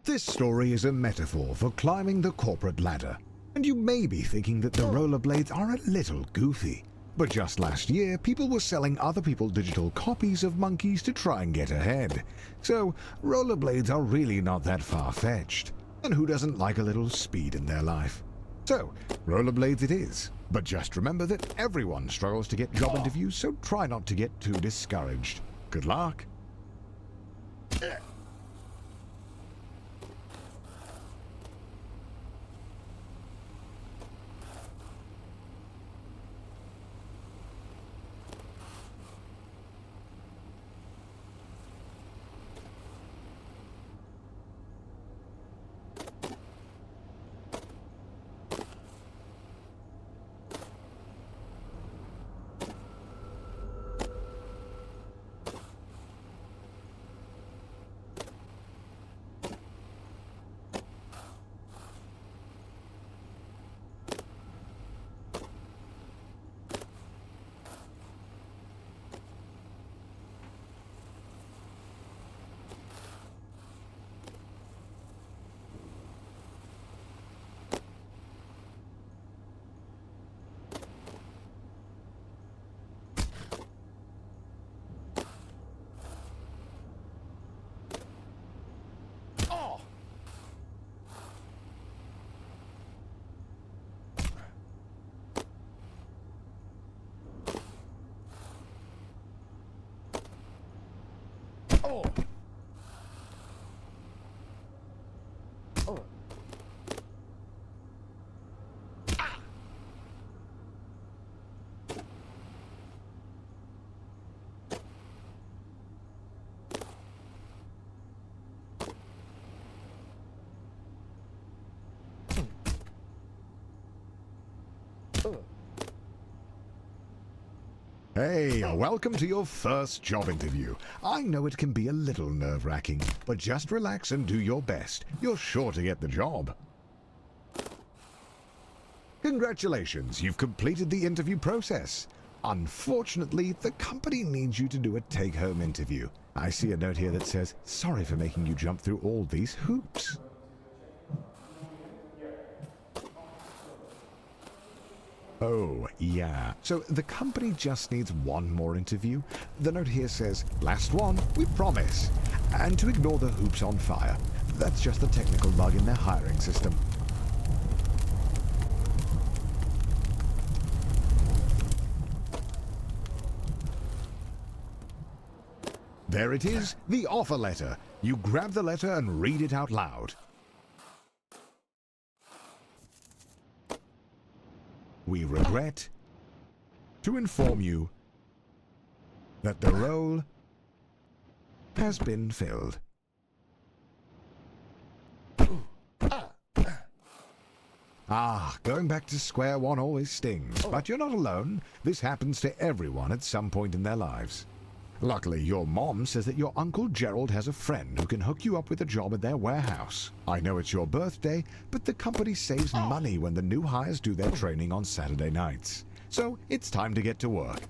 This story is a metaphor for climbing the corporate ladder, and you may be thinking that the rollerblades are a little goofy. But just last year, people were selling other people digital copies of monkeys to try and get ahead. So, rollerblades are really not that far-fetched. And who doesn't like a little speed in their life? So, rollerblades it is. But just remember that everyone struggles to get job interviews, so try not to get too discouraged. Good luck! Hey, welcome to your first job interview. I know it can be a little nerve-wracking, but just relax and do your best. You're sure to get the job. Congratulations, you've completed the interview process. Unfortunately, the company needs you to do a take-home interview. I see a note here that says, "Sorry for making you jump through all these hoops." Oh, yeah. So the company just needs one more interview. The note here says, "Last one, we promise." And to ignore the hoops on fire. That's just a technical bug in their hiring system. There it is, the offer letter. You grab the letter and read it out loud. We regret to inform you that the role has been filled. Going back to square one always stings, but you're not alone. This happens to everyone at some point in their lives. Luckily, your mom says that your Uncle Gerald has a friend who can hook you up with a job at their warehouse. I know it's your birthday, but the company saves money when the new hires do their training on Saturday nights. So it's time to get to work.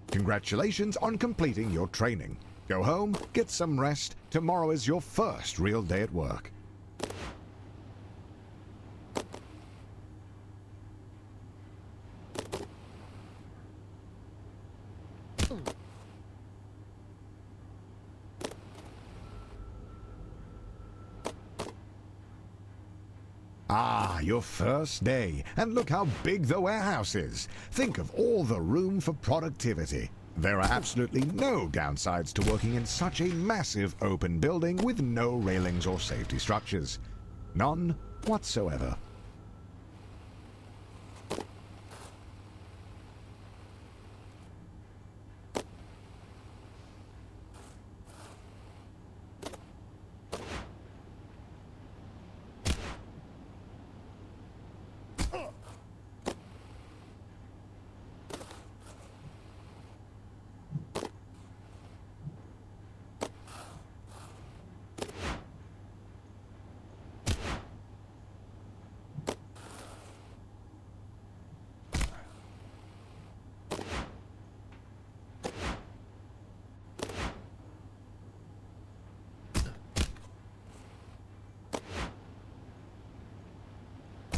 Congratulations on completing your training. Go home, get some rest. Tomorrow is your first real day at work. Your first day, and look how big the warehouse is. Think of all the room for productivity. There are absolutely no downsides to working in such a massive open building with no railings or safety structures. None whatsoever.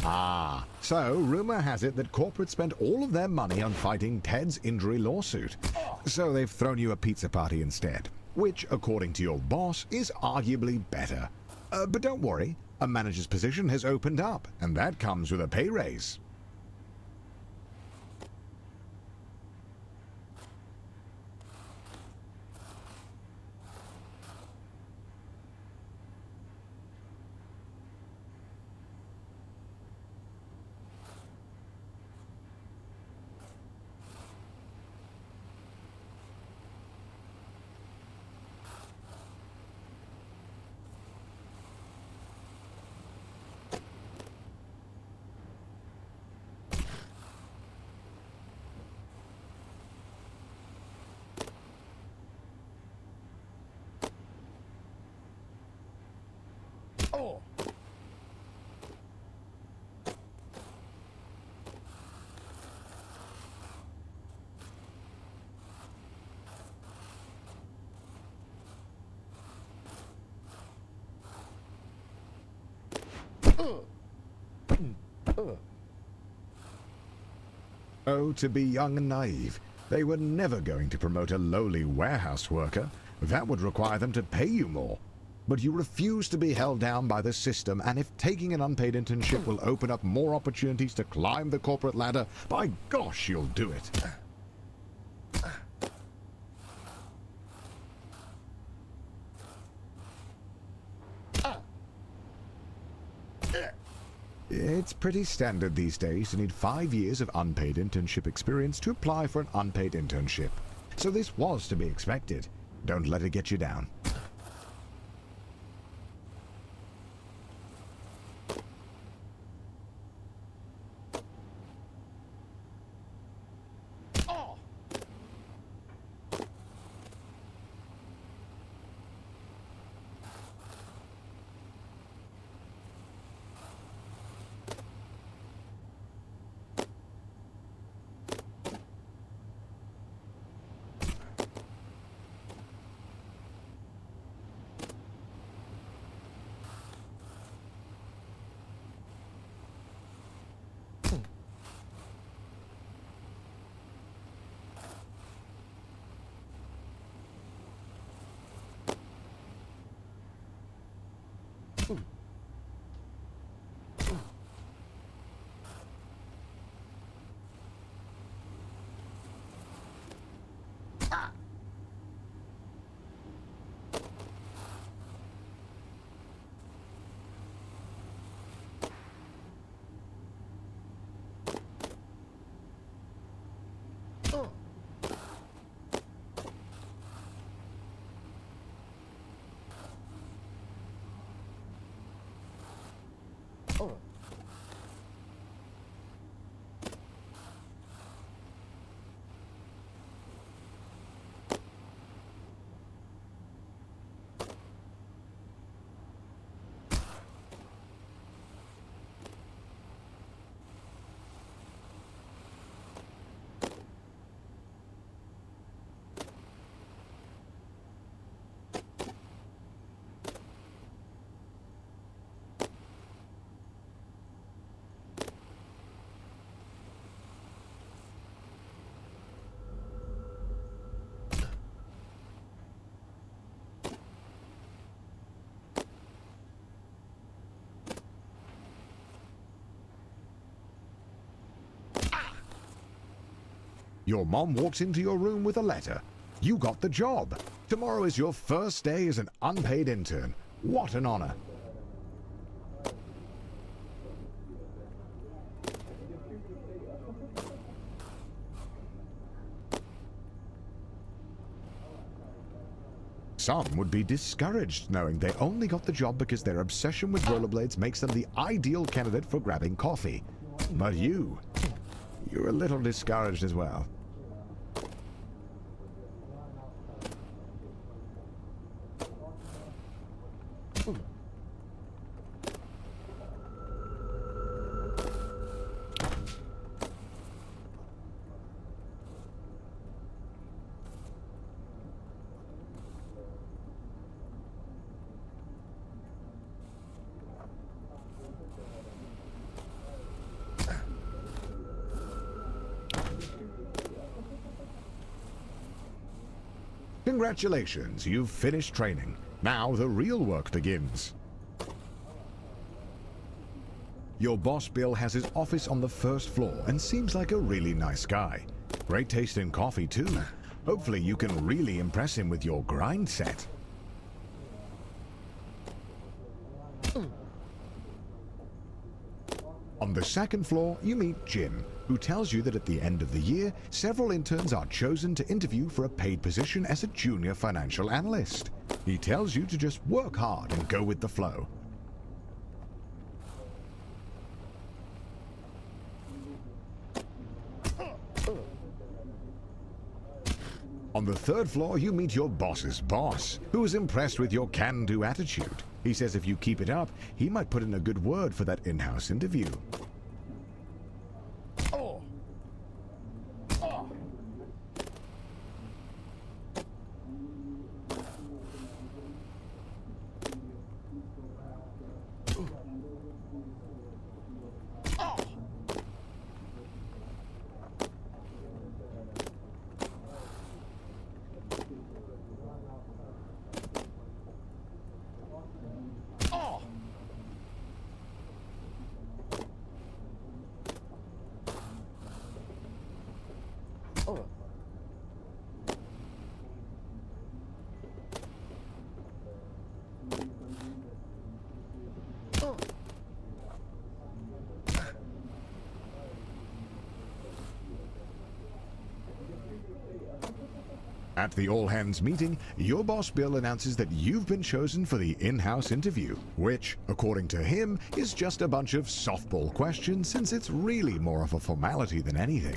Ah, so rumor has it that corporate spent all of their money on fighting Ted's injury lawsuit. So they've thrown you a pizza party instead, which, according to your boss, is arguably better. But don't worry, a manager's position has opened up, and that comes with a pay raise. Oh. Oh, to be young and naive. They were never going to promote a lowly warehouse worker. That would require them to pay you more. But you refuse to be held down by the system, and if taking an unpaid internship will open up more opportunities to climb the corporate ladder, by gosh, you'll do it. It's pretty standard these days to need 5 years of unpaid internship experience to apply for an unpaid internship. So this was to be expected. Don't let it get you down. Your mom walks into your room with a letter. You got the job. Tomorrow is your first day as an unpaid intern. What an honor. Some would be discouraged knowing they only got the job because their obsession with rollerblades makes them the ideal candidate for grabbing coffee. But you're a little discouraged as well. Congratulations, you've finished training. Now the real work begins. Your boss Bill has his office on the first floor and seems like a really nice guy. Great taste in coffee too. Hopefully you can really impress him with your grind set. On the second floor, you meet Jim, who tells you that at the end of the year, several interns are chosen to interview for a paid position as a junior financial analyst. He tells you to just work hard and go with the flow. On the third floor, you meet your boss's boss, who is impressed with your can-do attitude. He says if you keep it up, he might put in a good word for that in-house interview. At the all-hands meeting, your boss Bill announces that you've been chosen for the in-house interview, which, according to him, is just a bunch of softball questions since it's really more of a formality than anything.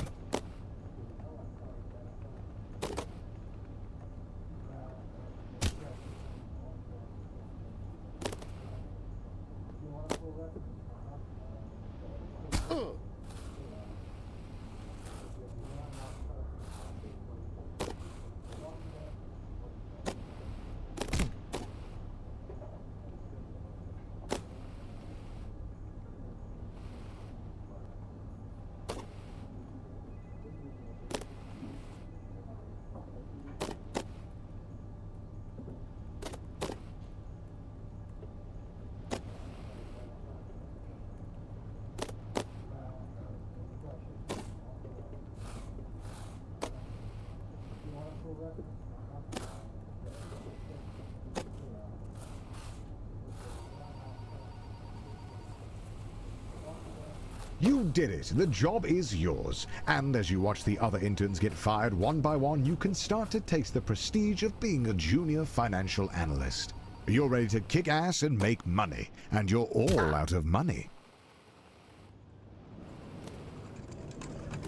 You did it! The job is yours. And as you watch the other interns get fired one by one, you can start to taste the prestige of being a junior financial analyst. You're ready to kick ass and make money, and you're all out of money.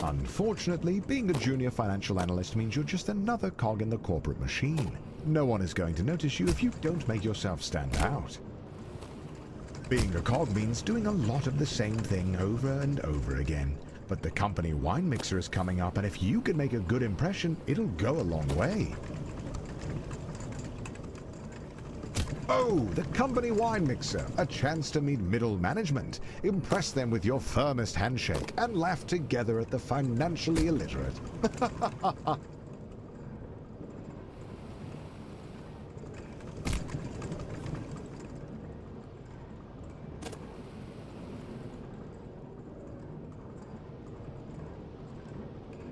Unfortunately, being a junior financial analyst means you're just another cog in the corporate machine. No one is going to notice you if you don't make yourself stand out. Being a cog means doing a lot of the same thing over and over again. But the company wine mixer is coming up, and if you can make a good impression, it'll go a long way. Oh, the company wine mixer, a chance to meet middle management, impress them with your firmest handshake, and laugh together at the financially illiterate.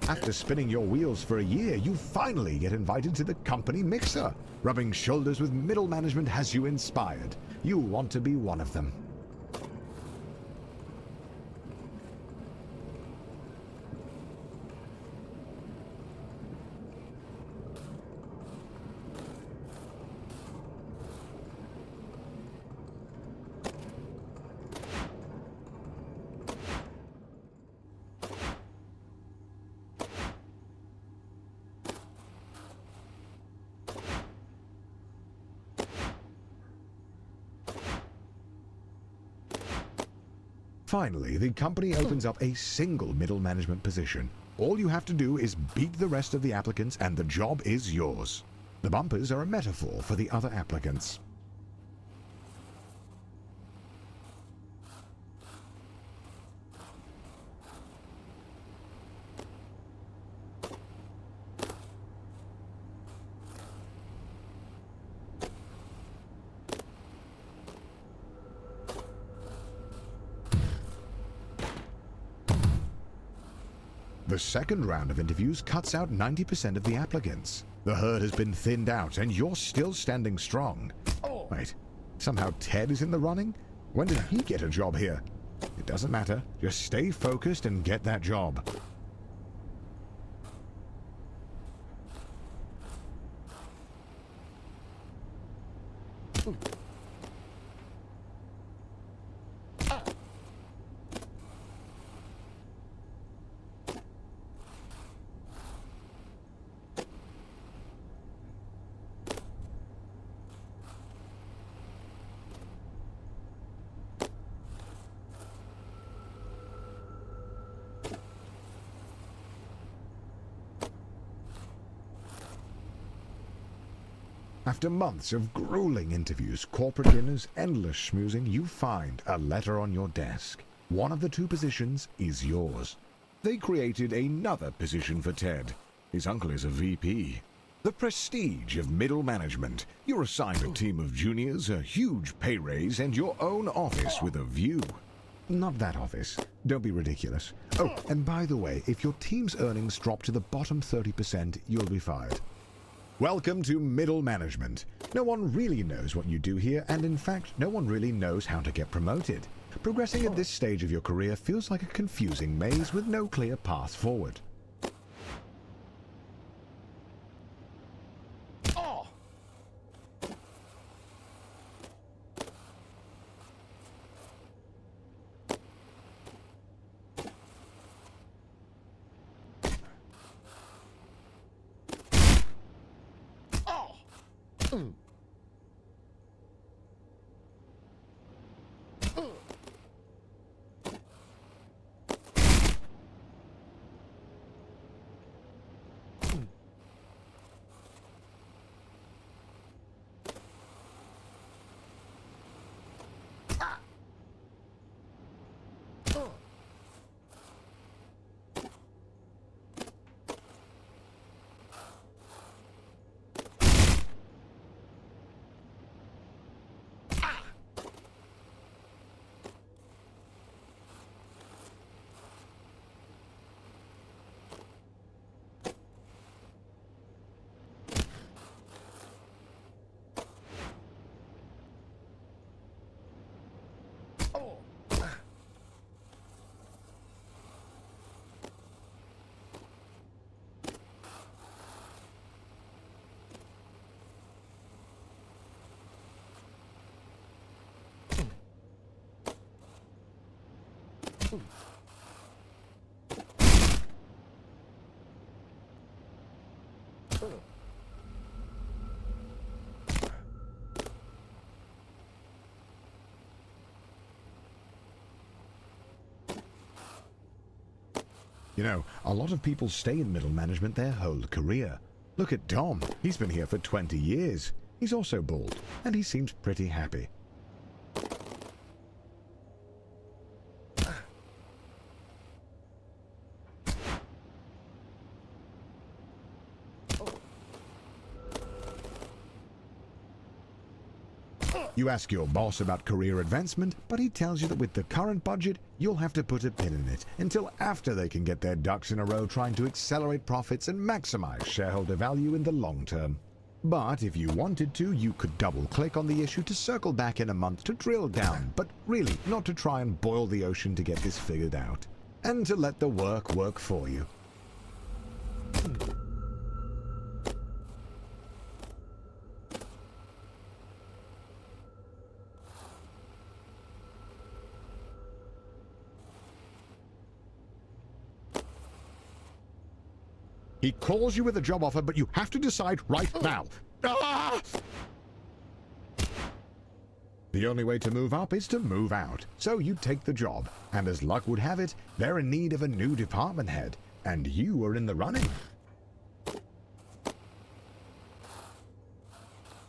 After spinning your wheels for a year, you finally get invited to the company mixer. Rubbing shoulders with middle management has you inspired. You want to be one of them. Finally, the company opens up a single middle management position. All you have to do is beat the rest of the applicants and the job is yours. The bumpers are a metaphor for the other applicants. The second round of interviews cuts out 90% of the applicants. The herd has been thinned out, and you're still standing strong. Wait, somehow Ted is in the running? When did he get a job here? It doesn't matter. Just stay focused and get that job. After months of grueling interviews, corporate dinners, endless schmoozing, you find a letter on your desk. One of the two positions is yours. They created another position for Ted. His uncle is a VP. The prestige of middle management. You're assigned a team of juniors, a huge pay raise, and your own office with a view. Not that office. Don't be ridiculous. Oh, and by the way, if your team's earnings drop to the bottom 30%, you'll be fired. Welcome to middle management. No one really knows what you do here, and in fact, no one really knows how to get promoted. Progressing at this stage of your career feels like a confusing maze with no clear path forward. You know, a lot of people stay in middle management their whole career. Look at Dom. He's been here for 20 years. He's also bald, and he seems pretty happy. You ask your boss about career advancement, but he tells you that with the current budget, you'll have to put a pin in it until after they can get their ducks in a row trying to accelerate profits and maximize shareholder value in the long term. But if you wanted to, you could double-click on the issue to circle back in a month to drill down, but really not to try and boil the ocean to get this figured out, and to let the work work for you. He calls you with a job offer, but you have to decide right now. Ah! The only way to move up is to move out. So you take the job, and as luck would have it, they're in need of a new department head, and you are in the running.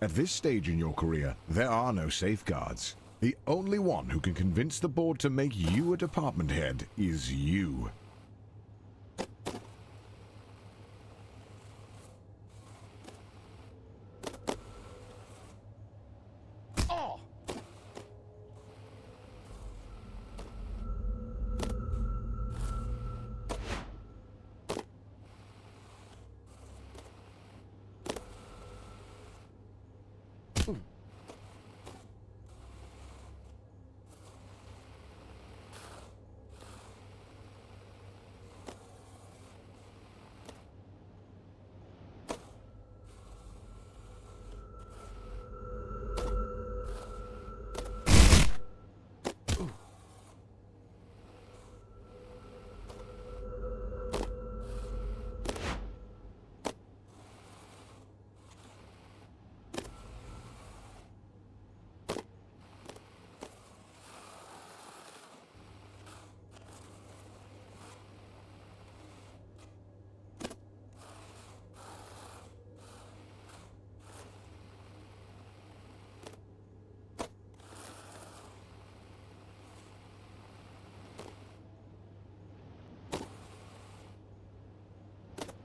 At this stage in your career, there are no safeguards. The only one who can convince the board to make you a department head is you.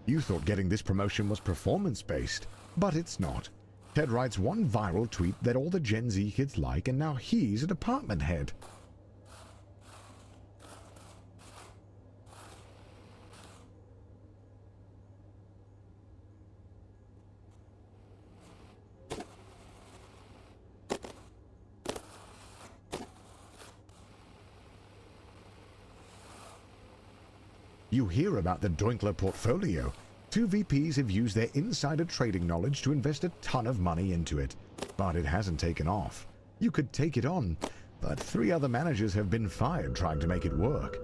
You thought getting this promotion was performance-based, but it's not. Ted writes one viral tweet that all the Gen Z kids like, and now he's a department head. You hear about the Doinkler portfolio. 2 VPs have used their insider trading knowledge to invest a ton of money into it, but it hasn't taken off. You could take it on, but 3 other managers have been fired trying to make it work.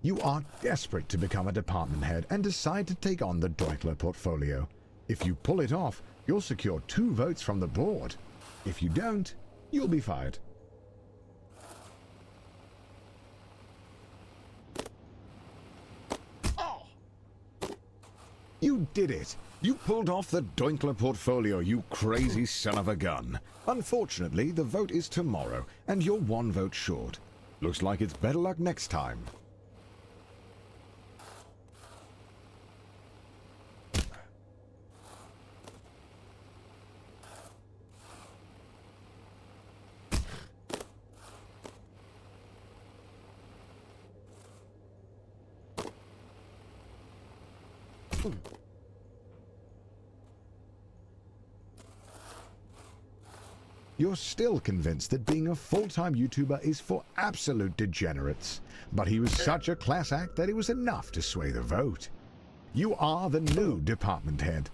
You are desperate to become a department head and decide to take on the Deutler portfolio. If you pull it off, you'll secure 2 votes from the board. If you don't, you'll be fired. You did it! You pulled off the Deutler portfolio, you crazy son of a gun. Unfortunately, the vote is tomorrow, and you're 1 vote short. Looks like it's better luck next time. You're still convinced that being a full-time YouTuber is for absolute degenerates. But he was such a class act that it was enough to sway the vote. You are the new department head.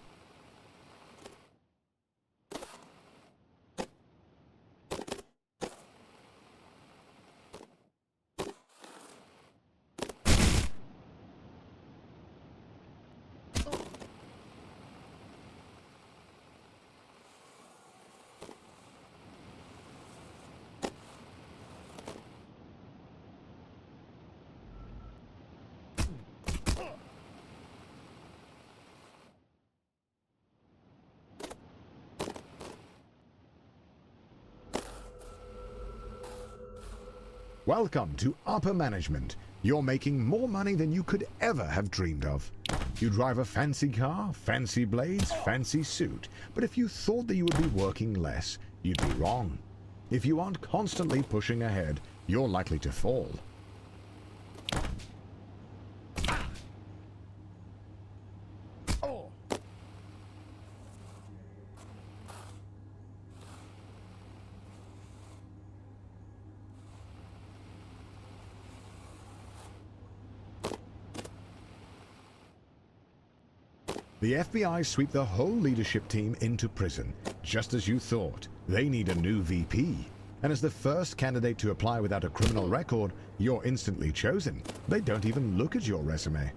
Welcome to upper management. You're making more money than you could ever have dreamed of. You drive a fancy car, fancy blades, fancy suit. But if you thought that you would be working less, you'd be wrong. If you aren't constantly pushing ahead, you're likely to fall. The FBI sweep the whole leadership team into prison, just as you thought. They need a new VP. And as the first candidate to apply without a criminal record, you're instantly chosen. They don't even look at your resume.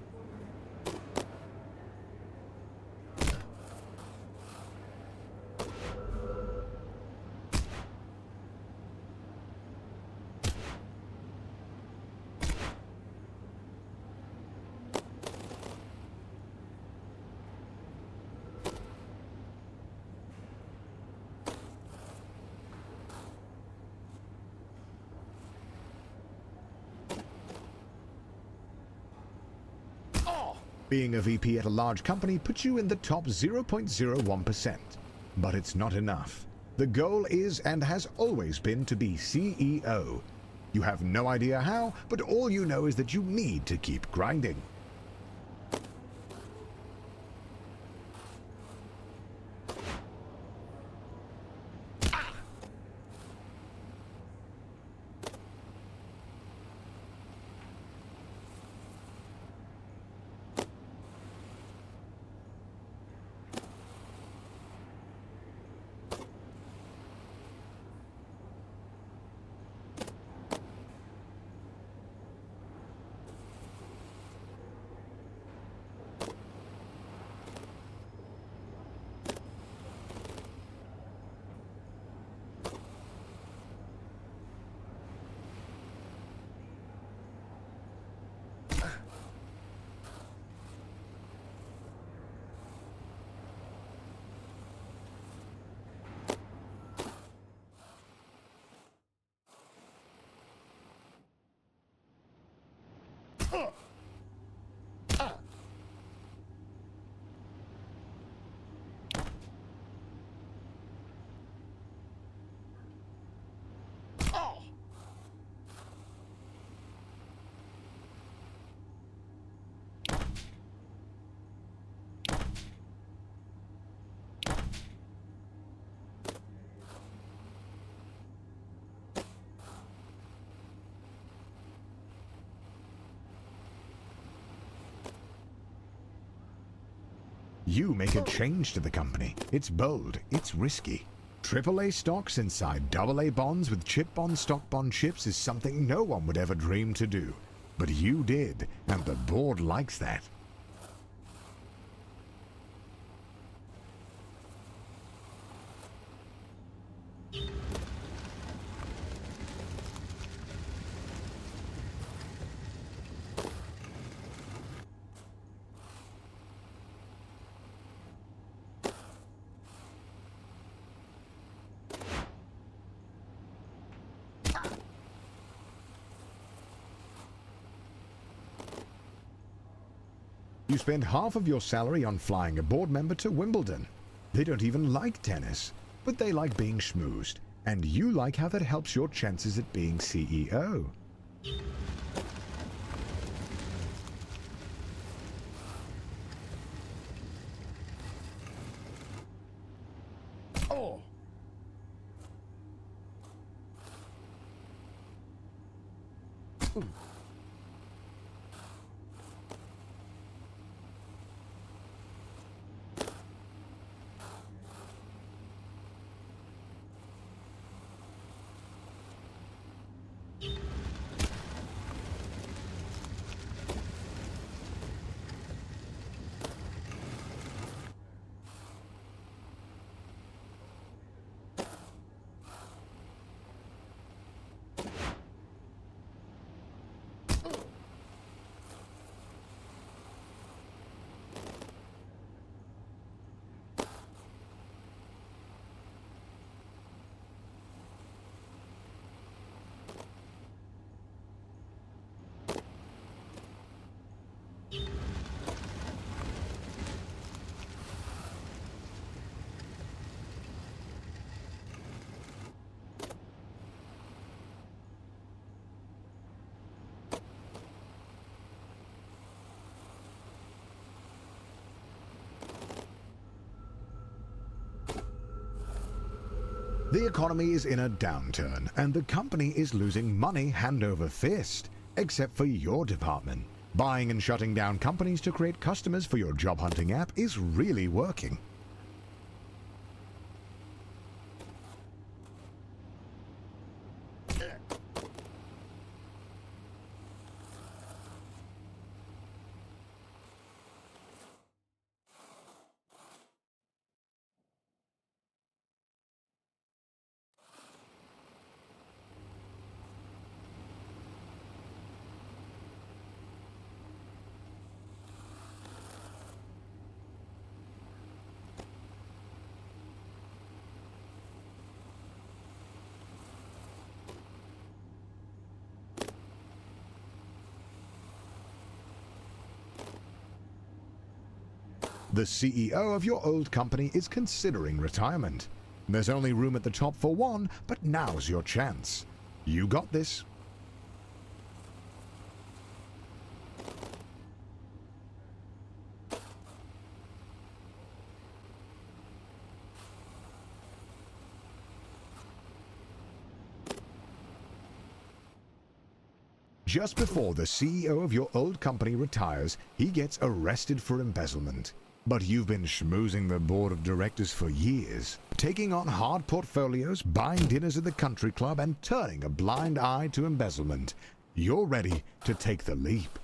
Being a VP at a large company puts you in the top 0.01%. But it's not enough. The goal is and has always been to be CEO. You have no idea how, but all you know is that you need to keep grinding. You make a change to the company. It's bold, it's risky. AAA stocks inside AA bonds with chip bond stock bond chips is something no one would ever dream to do. But you did, and the board likes that. You spend half of your salary on flying a board member to Wimbledon. They don't even like tennis, but they like being schmoozed, and you like how that helps your chances at being CEO. Oh! The economy is in a downturn, and the company is losing money hand over fist, except for your department. Buying and shutting down companies to create customers for your job hunting app is really working. The CEO of your old company is considering retirement. There's only room at the top for one, but now's your chance. You got this. Just before the CEO of your old company retires, he gets arrested for embezzlement. But you've been schmoozing the board of directors for years, taking on hard portfolios, buying dinners at the country club, and turning a blind eye to embezzlement. You're ready to take the leap.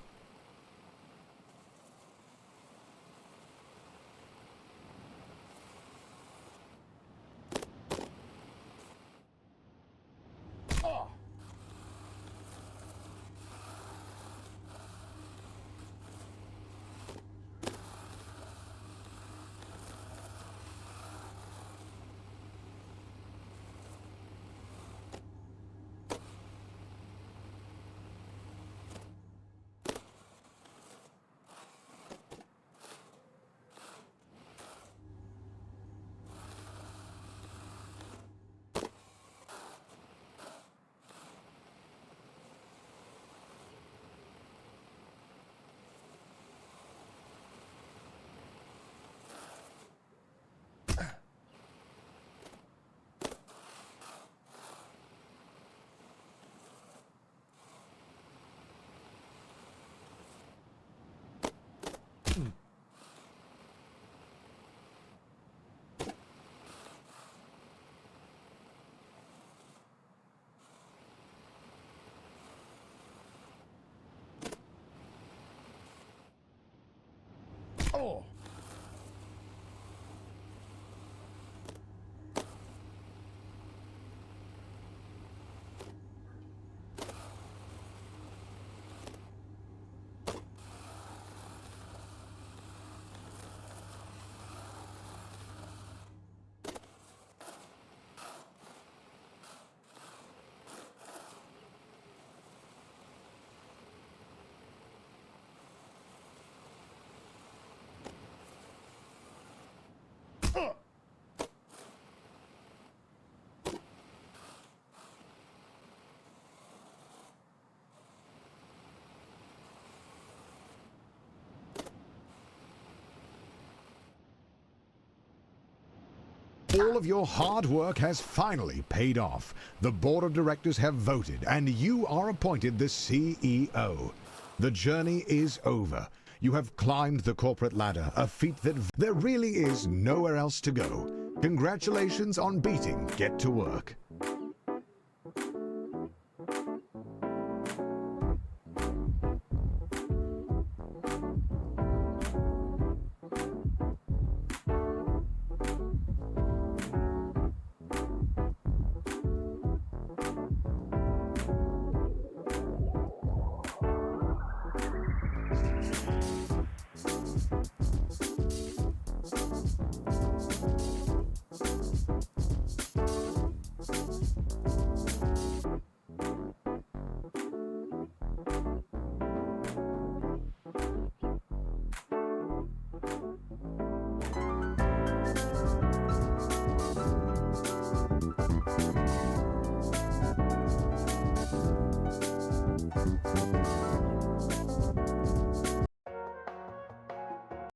All of your hard work has finally paid off. The board of directors have voted, and you are appointed the CEO. The journey is over. You have climbed the corporate ladder, a feat that there really is nowhere else to go. Congratulations on beating Get to Work.